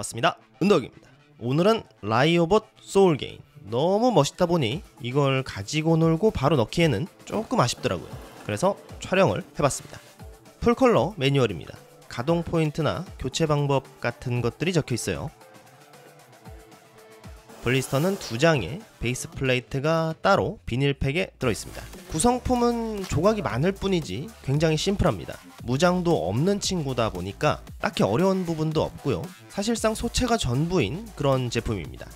왔습니다. 은덕입니다. 오늘은 라이오봇 소울게인. 너무 멋있다 보니 이걸 가지고 놀고 바로 넣기에는 조금 아쉽더라고요. 그래서 촬영을 해봤습니다. 풀컬러 매뉴얼입니다. 가동 포인트나 교체 방법 같은 것들이 적혀 있어요. 블리스터는 2장에 베이스 플레이트가 따로 비닐팩에 들어있습니다. 구성품은 조각이 많을 뿐이지 굉장히 심플합니다. 무장도 없는 친구다 보니까 딱히 어려운 부분도 없고요. 사실상 소체가 전부인 그런 제품입니다.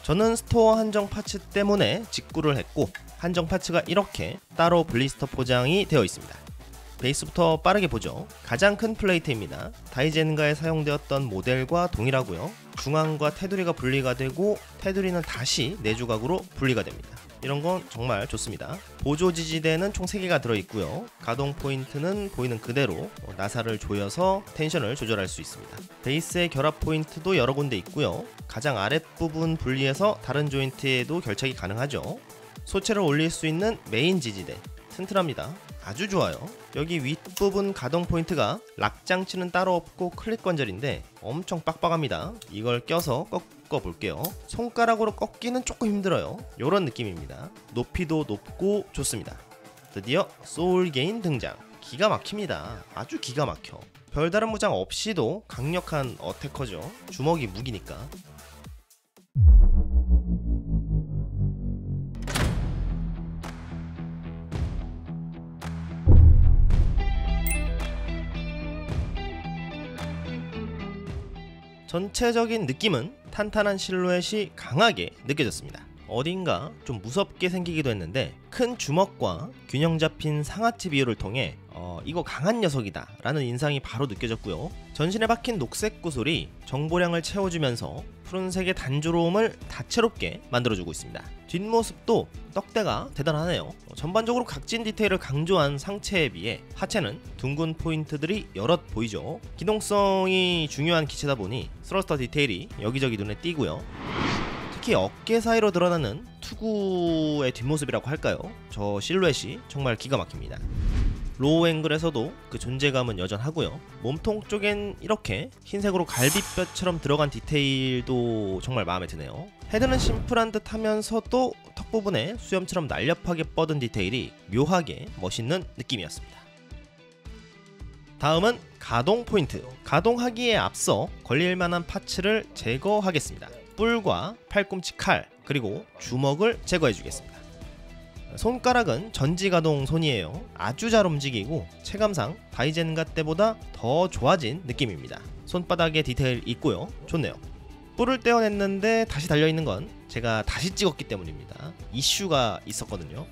저는 스토어 한정 파츠 때문에 직구를 했고, 한정 파츠가 이렇게 따로 블리스터 포장이 되어 있습니다. 베이스부터 빠르게 보죠. 가장 큰 플레이트입니다. 다이젠가에 사용되었던 모델과 동일하고요. 중앙과 테두리가 분리가 되고 테두리는 다시 4조각으로 분리가 됩니다. 이런 건 정말 좋습니다. 보조 지지대는 총 3개가 들어있고요. 가동 포인트는 보이는 그대로 나사를 조여서 텐션을 조절할 수 있습니다. 베이스의 결합 포인트도 여러 군데 있고요. 가장 아랫부분 분리해서 다른 조인트에도 결착이 가능하죠. 소체를 올릴 수 있는 메인 지지대, 튼튼합니다. 아주 좋아요. 여기 윗부분 가동 포인트가 락 장치는 따로 없고 클립 관절인데 엄청 빡빡합니다. 이걸 껴서 꺾어 볼게요. 손가락으로 꺾기는 조금 힘들어요. 요런 느낌입니다. 높이도 높고 좋습니다. 드디어 소울게인 등장. 기가 막힙니다. 아주 기가 막혀. 별다른 무장 없이도 강력한 어태커죠. 주먹이 무기니까. 전체적인 느낌은 탄탄한 실루엣이 강하게 느껴졌습니다. 어딘가 좀 무섭게 생기기도 했는데 큰 주먹과 균형 잡힌 상하체 비율을 통해 이거 강한 녀석이다 라는 인상이 바로 느껴졌고요. 전신에 박힌 녹색 구슬이 정보량을 채워주면서 푸른색의 단조로움을 다채롭게 만들어주고 있습니다. 뒷모습도 떡대가 대단하네요. 전반적으로 각진 디테일을 강조한 상체에 비해 하체는 둥근 포인트들이 여럿 보이죠. 기동성이 중요한 기체다 보니 스러스터 디테일이 여기저기 눈에 띄고요. 특히 어깨 사이로 드러나는 투구의 뒷모습이라고 할까요? 저 실루엣이 정말 기가 막힙니다. 로우 앵글에서도 그 존재감은 여전하고요. 몸통 쪽엔 이렇게 흰색으로 갈비뼈처럼 들어간 디테일도 정말 마음에 드네요. 헤드는 심플한 듯 하면서도 턱 부분에 수염처럼 날렵하게 뻗은 디테일이 묘하게 멋있는 느낌이었습니다. 다음은 가동 포인트. 가동하기에 앞서 걸릴만한 파츠를 제거하겠습니다. 뿔과 팔꿈치 칼, 그리고 주먹을 제거해 주겠습니다. 손가락은 전지가동 손이에요. 아주 잘 움직이고 체감상 다이젠가 때보다 더 좋아진 느낌입니다. 손바닥에 디테일 있고요. 좋네요. 뿔을 떼어냈는데 다시 달려있는 건 제가 다시 찍었기 때문입니다. 이슈가 있었거든요.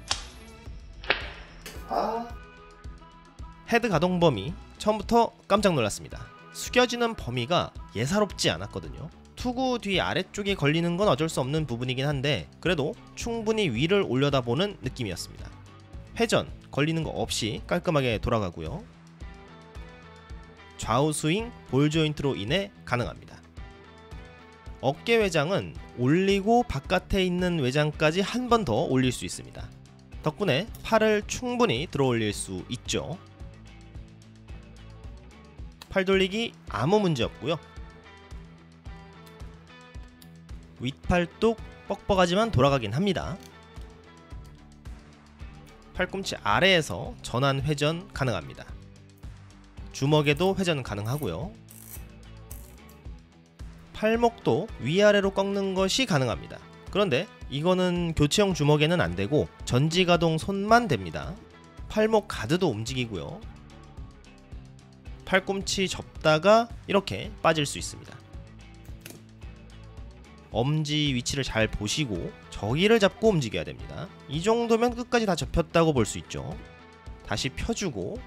헤드 가동 범위 처음부터 깜짝 놀랐습니다. 숙여지는 범위가 예사롭지 않았거든요. 투구 뒤 아래쪽에 걸리는 건 어쩔 수 없는 부분이긴 한데 그래도 충분히 위를 올려다보는 느낌이었습니다. 회전 걸리는 거 없이 깔끔하게 돌아가고요. 좌우 스윙 볼 조인트로 인해 가능합니다. 어깨 외장은 올리고 바깥에 있는 외장까지 한 번 더 올릴 수 있습니다. 덕분에 팔을 충분히 들어 올릴 수 있죠. 팔 돌리기 아무 문제 없고요. 윗팔뚝 뻑뻑하지만 돌아가긴 합니다. 팔꿈치 아래에서 전환 회전 가능합니다. 주먹에도 회전 가능하고요. 팔목도 위아래로 꺾는 것이 가능합니다. 그런데 이거는 교체용 주먹에는 안되고 전지가동 손만 됩니다. 팔목 가드도 움직이고요. 팔꿈치 접다가 이렇게 빠질 수 있습니다. 엄지 위치를 잘 보시고 저기를 잡고 움직여야 됩니다. 이 정도면 끝까지 다 접혔다고 볼 수 있죠. 다시 펴주고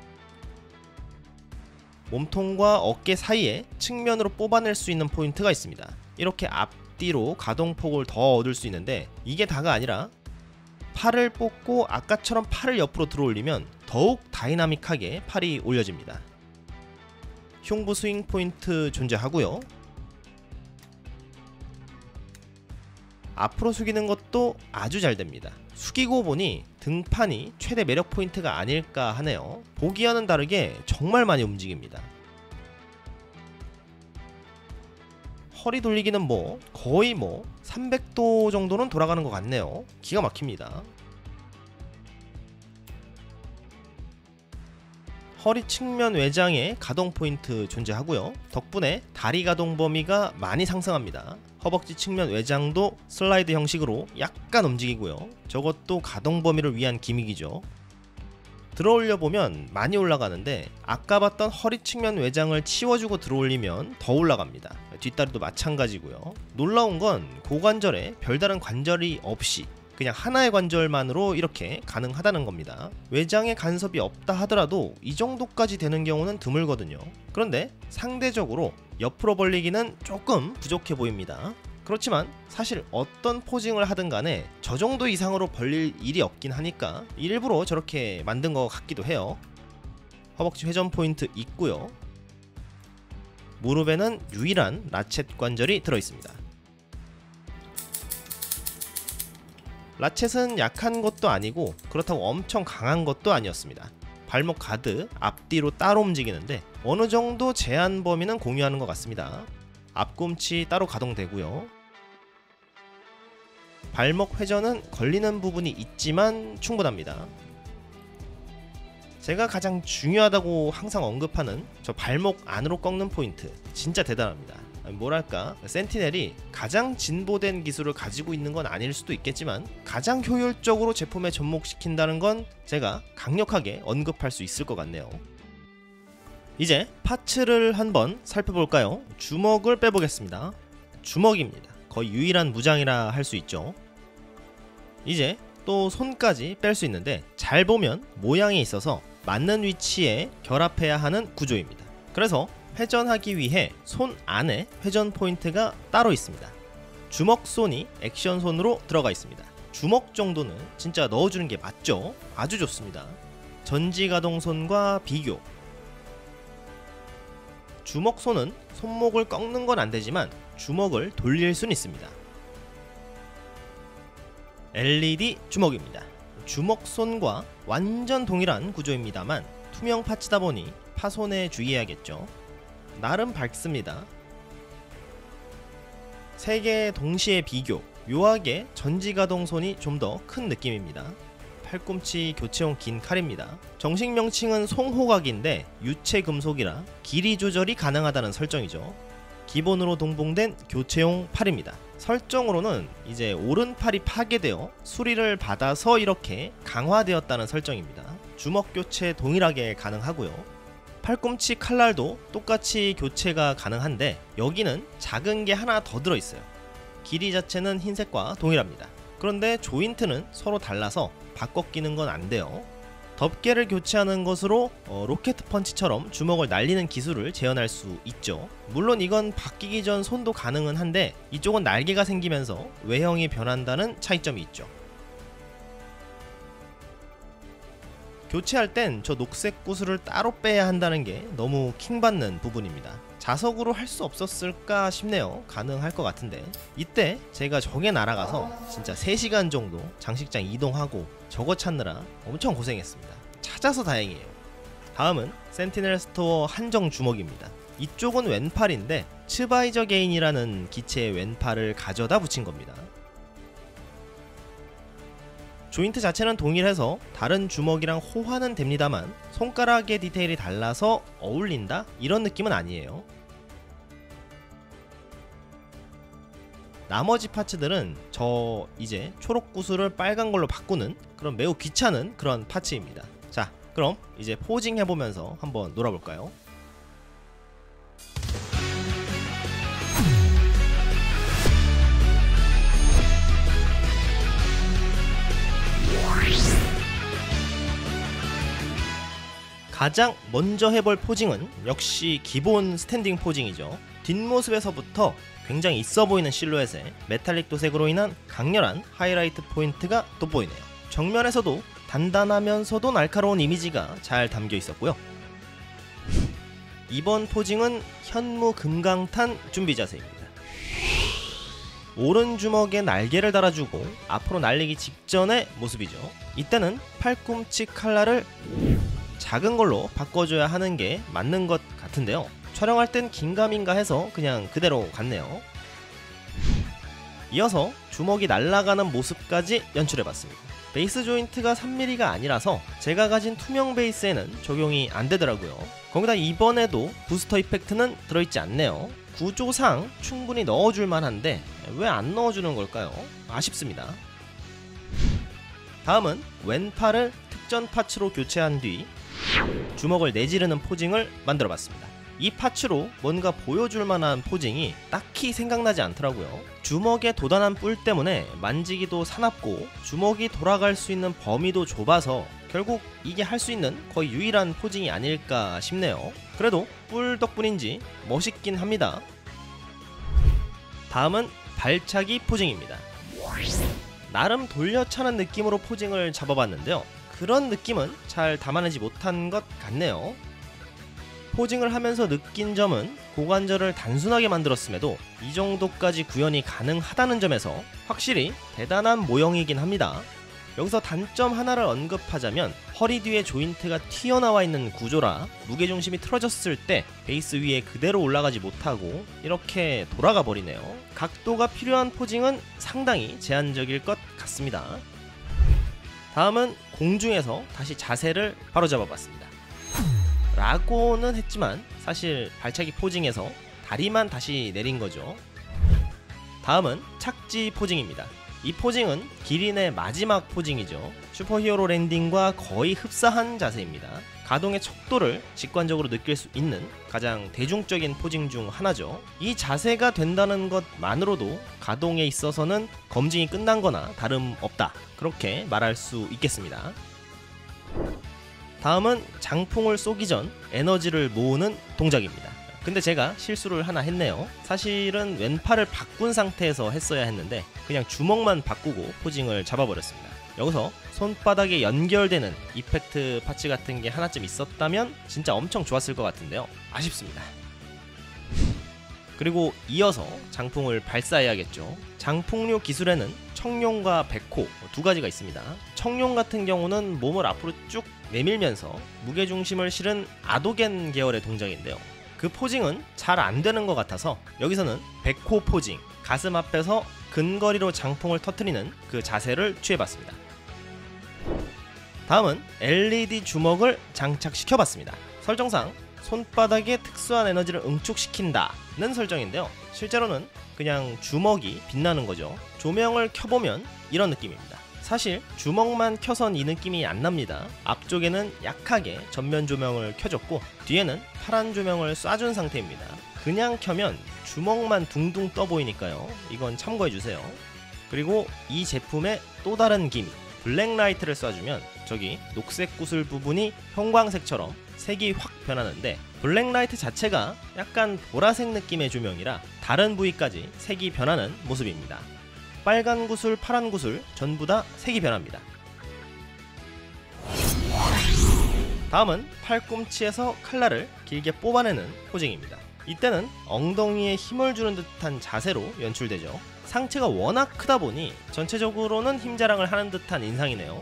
몸통과 어깨 사이에 측면으로 뽑아낼 수 있는 포인트가 있습니다. 이렇게 앞뒤로 가동폭을 더 얻을 수 있는데 이게 다가 아니라 팔을 뽑고 아까처럼 팔을 옆으로 들어 올리면 더욱 다이나믹하게 팔이 올려집니다. 흉부 스윙 포인트 존재하고요. 앞으로 숙이는 것도 아주 잘 됩니다. 숙이고 보니 등판이 최대 매력 포인트가 아닐까 하네요. 보기와는 다르게 정말 많이 움직입니다. 허리 돌리기는 뭐 거의 300도 정도는 돌아가는 것 같네요. 기가 막힙니다. 허리 측면 외장에 가동 포인트 존재하고요. 덕분에 다리 가동 범위가 많이 상승합니다. 허벅지 측면 외장도 슬라이드 형식으로 약간 움직이고요. 저것도 가동 범위를 위한 기믹이죠. 들어올려 보면 많이 올라가는데 아까 봤던 허리 측면 외장을 치워주고 들어올리면 더 올라갑니다. 뒷다리도 마찬가지고요. 놀라운 건 고관절에 별다른 관절이 없이 그냥 하나의 관절만으로 이렇게 가능하다는 겁니다. 외장에 간섭이 없다 하더라도 이 정도까지 되는 경우는 드물거든요. 그런데 상대적으로 옆으로 벌리기는 조금 부족해 보입니다. 그렇지만 사실 어떤 포징을 하든 간에 저 정도 이상으로 벌릴 일이 없긴 하니까 일부러 저렇게 만든 것 같기도 해요. 허벅지 회전 포인트 있고요. 무릎에는 유일한 라쳇 관절이 들어있습니다. 라쳇은 약한 것도 아니고 그렇다고 엄청 강한 것도 아니었습니다. 발목 가드 앞뒤로 따로 움직이는데 어느 정도 제한 범위는 공유하는 것 같습니다. 앞꿈치 따로 가동되고요. 발목 회전은 걸리는 부분이 있지만 충분합니다. 제가 가장 중요하다고 항상 언급하는 저 발목 안으로 꺾는 포인트 진짜 대단합니다. 뭐랄까, 센티넬이 가장 진보된 기술을 가지고 있는 건 아닐 수도 있겠지만 가장 효율적으로 제품에 접목시킨다는 건 제가 강력하게 언급할 수 있을 것 같네요. 이제 파츠를 한번 살펴볼까요? 주먹을 빼보겠습니다. 주먹입니다. 거의 유일한 무장이라 할 수 있죠. 이제 또 손까지 뺄 수 있는데 잘 보면 모양이 있어서 맞는 위치에 결합해야 하는 구조입니다. 그래서 회전하기 위해 손 안에 회전 포인트가 따로 있습니다. 주먹손이 액션손으로 들어가 있습니다. 주먹 정도는 진짜 넣어주는 게 맞죠? 아주 좋습니다. 전지가동손과 비교. 주먹손은 손목을 꺾는 건 안 되지만 주먹을 돌릴 수는 있습니다. LED 주먹입니다. 주먹손과 완전 동일한 구조입니다만 투명 파츠다 보니 파손에 주의해야겠죠. 나름 밝습니다. 세 개 동시에 비교. 묘하게 전지가동손이 좀 더 큰 느낌입니다. 팔꿈치 교체용 긴 칼입니다. 정식 명칭은 송호각인데 유체 금속이라 길이 조절이 가능하다는 설정이죠. 기본으로 동봉된 교체용 팔입니다. 설정으로는 이제 오른팔이 파괴되어 수리를 받아서 이렇게 강화되었다는 설정입니다. 주먹 교체 동일하게 가능하고요. 팔꿈치 칼날도 똑같이 교체가 가능한데 여기는 작은 게 하나 더 들어있어요. 길이 자체는 흰색과 동일합니다. 그런데 조인트는 서로 달라서 바꿔 끼는 건 안 돼요. 덮개를 교체하는 것으로 로켓 펀치처럼 주먹을 날리는 기술을 재현할 수 있죠. 물론 이건 바뀌기 전 손도 가능은 한데 이쪽은 날개가 생기면서 외형이 변한다는 차이점이 있죠. 교체할 땐 저 녹색 구슬을 따로 빼야 한다는 게 너무 킹받는 부분입니다. 자석으로 할 수 없었을까 싶네요. 가능할 것 같은데 이때 제가 저게 날아가서 진짜 3시간 정도 장식장 이동하고 저거 찾느라 엄청 고생했습니다. 찾아서 다행이에요. 다음은 센티넬 스토어 한정 주먹입니다. 이쪽은 왼팔인데 츠바이저 게인이라는 기체의 왼팔을 가져다 붙인 겁니다. 조인트 자체는 동일해서 다른 주먹이랑 호환은 됩니다만 손가락의 디테일이 달라서 어울린다? 이런 느낌은 아니에요. 나머지 파츠들은 저 이제 초록 구슬을 빨간 걸로 바꾸는 그런 매우 귀찮은 그런 파츠입니다. 자, 그럼 이제 포징 해보면서 한번 놀아볼까요? 가장 먼저 해볼 포징은 역시 기본 스탠딩 포징이죠. 뒷모습에서부터 굉장히 있어 보이는 실루엣에 메탈릭 도색으로 인한 강렬한 하이라이트 포인트가 돋보이네요. 정면에서도 단단하면서도 날카로운 이미지가 잘 담겨 있었고요. 이번 포징은 현무 금강탄 준비 자세입니다. 오른 주먹에 날개를 달아주고 앞으로 날리기 직전의 모습이죠. 이때는 팔꿈치 칼날을 작은 걸로 바꿔줘야 하는 게 맞는 것 같은데요. 촬영할 땐 긴가민가 해서 그냥 그대로 갔네요. 이어서 주먹이 날아가는 모습까지 연출해봤습니다. 베이스 조인트가 3mm가 아니라서 제가 가진 투명 베이스에는 적용이 안 되더라고요. 거기다 이번에도 부스터 이펙트는 들어있지 않네요. 구조상 충분히 넣어줄 만한데 왜 안 넣어주는 걸까요? 아쉽습니다. 다음은 왼팔을 특전 파츠로 교체한 뒤 주먹을 내지르는 포징을 만들어봤습니다. 이 파츠로 뭔가 보여줄 만한 포징이 딱히 생각나지 않더라고요. 주먹의 도단한 뿔 때문에 만지기도 사납고 주먹이 돌아갈 수 있는 범위도 좁아서 결국 이게 할 수 있는 거의 유일한 포징이 아닐까 싶네요. 그래도 뿔 덕분인지 멋있긴 합니다. 다음은 발차기 포징입니다. 나름 돌려차는 느낌으로 포징을 잡아봤는데요. 그런 느낌은 잘 담아내지 못한 것 같네요. 포징을 하면서 느낀 점은 고관절을 단순하게 만들었음에도 이 정도까지 구현이 가능하다는 점에서 확실히 대단한 모형이긴 합니다. 여기서 단점 하나를 언급하자면 허리 뒤에 조인트가 튀어나와 있는 구조라 무게중심이 틀어졌을 때 베이스 위에 그대로 올라가지 못하고 이렇게 돌아가 버리네요. 각도가 필요한 포징은 상당히 제한적일 것 같습니다. 다음은 공중에서 다시 자세를 바로잡아 봤습니다. 라고는 했지만 사실 발차기 포징에서 다리만 다시 내린 거죠. 다음은 착지 포징입니다. 이 포징은 기린의 마지막 포징이죠. 슈퍼히어로 랜딩과 거의 흡사한 자세입니다. 가동의 척도를 직관적으로 느낄 수 있는 가장 대중적인 포징 중 하나죠. 이 자세가 된다는 것만으로도 가동에 있어서는 검증이 끝난 거나 다름없다, 그렇게 말할 수 있겠습니다. 다음은 장풍을 쏘기 전 에너지를 모으는 동작입니다. 근데 제가 실수를 하나 했네요. 사실은 왼팔을 바꾼 상태에서 했어야 했는데 그냥 주먹만 바꾸고 포징을 잡아버렸습니다. 여기서 손바닥에 연결되는 이펙트 파츠 같은 게 하나쯤 있었다면 진짜 엄청 좋았을 것 같은데요. 아쉽습니다. 그리고 이어서 장풍을 발사해야겠죠. 장풍류 기술에는 청룡과 백호 두 가지가 있습니다. 청룡 같은 경우는 몸을 앞으로 쭉 내밀면서 무게중심을 실은 아도겐 계열의 동작인데요. 그 포징은 잘 안되는 것 같아서 여기서는 백호 포징, 가슴 앞에서 근거리로 장풍을 터뜨리는 그 자세를 취해봤습니다. 다음은 LED 주먹을 장착시켜봤습니다. 설정상 손바닥에 특수한 에너지를 응축시킨다는 설정인데요. 실제로는 그냥 주먹이 빛나는 거죠. 조명을 켜보면 이런 느낌입니다. 사실 주먹만 켜선 이 느낌이 안 납니다. 앞쪽에는 약하게 전면 조명을 켜줬고 뒤에는 파란 조명을 쏴준 상태입니다. 그냥 켜면 주먹만 둥둥 떠 보이니까요. 이건 참고해주세요. 그리고 이 제품의 또 다른 기믹, 블랙라이트를 쏴주면 저기 녹색 구슬 부분이 형광색처럼 색이 확 변하는데 블랙라이트 자체가 약간 보라색 느낌의 조명이라 다른 부위까지 색이 변하는 모습입니다. 빨간 구슬, 파란 구슬 전부 다 색이 변합니다. 다음은 팔꿈치에서 칼날을 길게 뽑아내는 포징입니다. 이때는 엉덩이에 힘을 주는 듯한 자세로 연출되죠. 상체가 워낙 크다 보니 전체적으로는 힘자랑을 하는 듯한 인상이네요.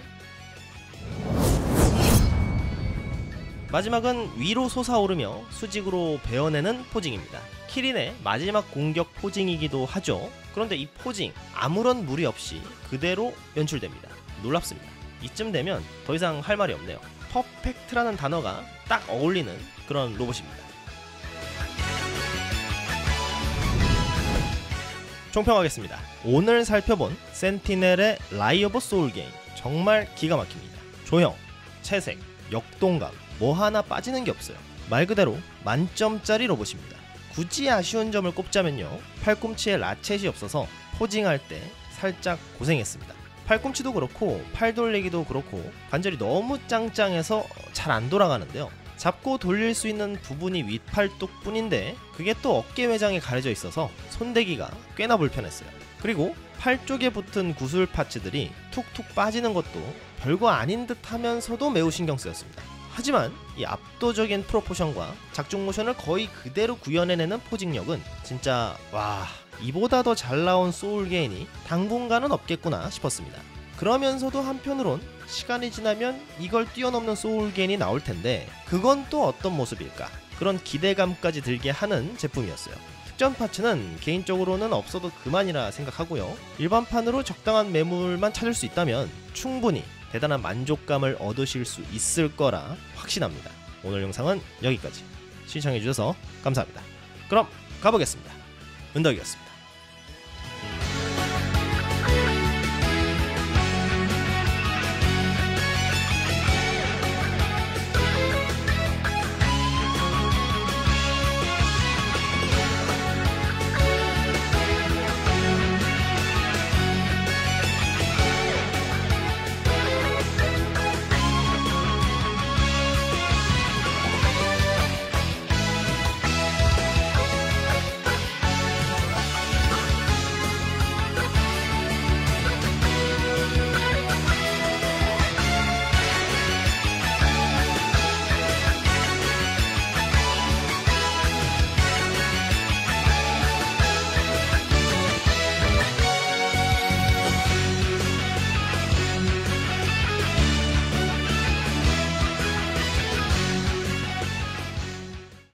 마지막은 위로 솟아오르며 수직으로 베어내는 포징입니다. 키린의 마지막 공격 포징이기도 하죠. 그런데 이 포징 아무런 무리 없이 그대로 연출됩니다. 놀랍습니다. 이쯤 되면 더 이상 할 말이 없네요. 퍼펙트라는 단어가 딱 어울리는 그런 로봇입니다. 총평하겠습니다. 오늘 살펴본 센티넬의 라이 오브 소울 게임 정말 기가 막힙니다. 조형, 채색, 역동감 뭐 하나 빠지는 게 없어요. 말 그대로 만점짜리 로봇입니다. 굳이 아쉬운 점을 꼽자면요, 팔꿈치에 라쳇이 없어서 포징할 때 살짝 고생했습니다. 팔꿈치도 그렇고 팔 돌리기도 그렇고 관절이 너무 짱짱해서 잘 안 돌아가는데요. 잡고 돌릴 수 있는 부분이 윗팔뚝 뿐인데 그게 또 어깨 외장에 가려져 있어서 손대기가 꽤나 불편했어요. 그리고 팔 쪽에 붙은 구슬 파츠들이 툭툭 빠지는 것도 별거 아닌 듯 하면서도 매우 신경 쓰였습니다. 하지만 이 압도적인 프로포션과 작중 모션을 거의 그대로 구현해내는 포징력은 진짜 와, 이보다 더 잘 나온 소울게임이 당분간은 없겠구나 싶었습니다. 그러면서도 한편으론 시간이 지나면 이걸 뛰어넘는 소울게임이 나올 텐데 그건 또 어떤 모습일까? 그런 기대감까지 들게 하는 제품이었어요. 특전 파츠는 개인적으로는 없어도 그만이라 생각하고요. 일반판으로 적당한 매물만 찾을 수 있다면 충분히 대단한 만족감을 얻으실 수 있을 거라 확신합니다. 오늘 영상은 여기까지. 시청해주셔서 감사합니다. 그럼 가보겠습니다. 은덕이었습니다.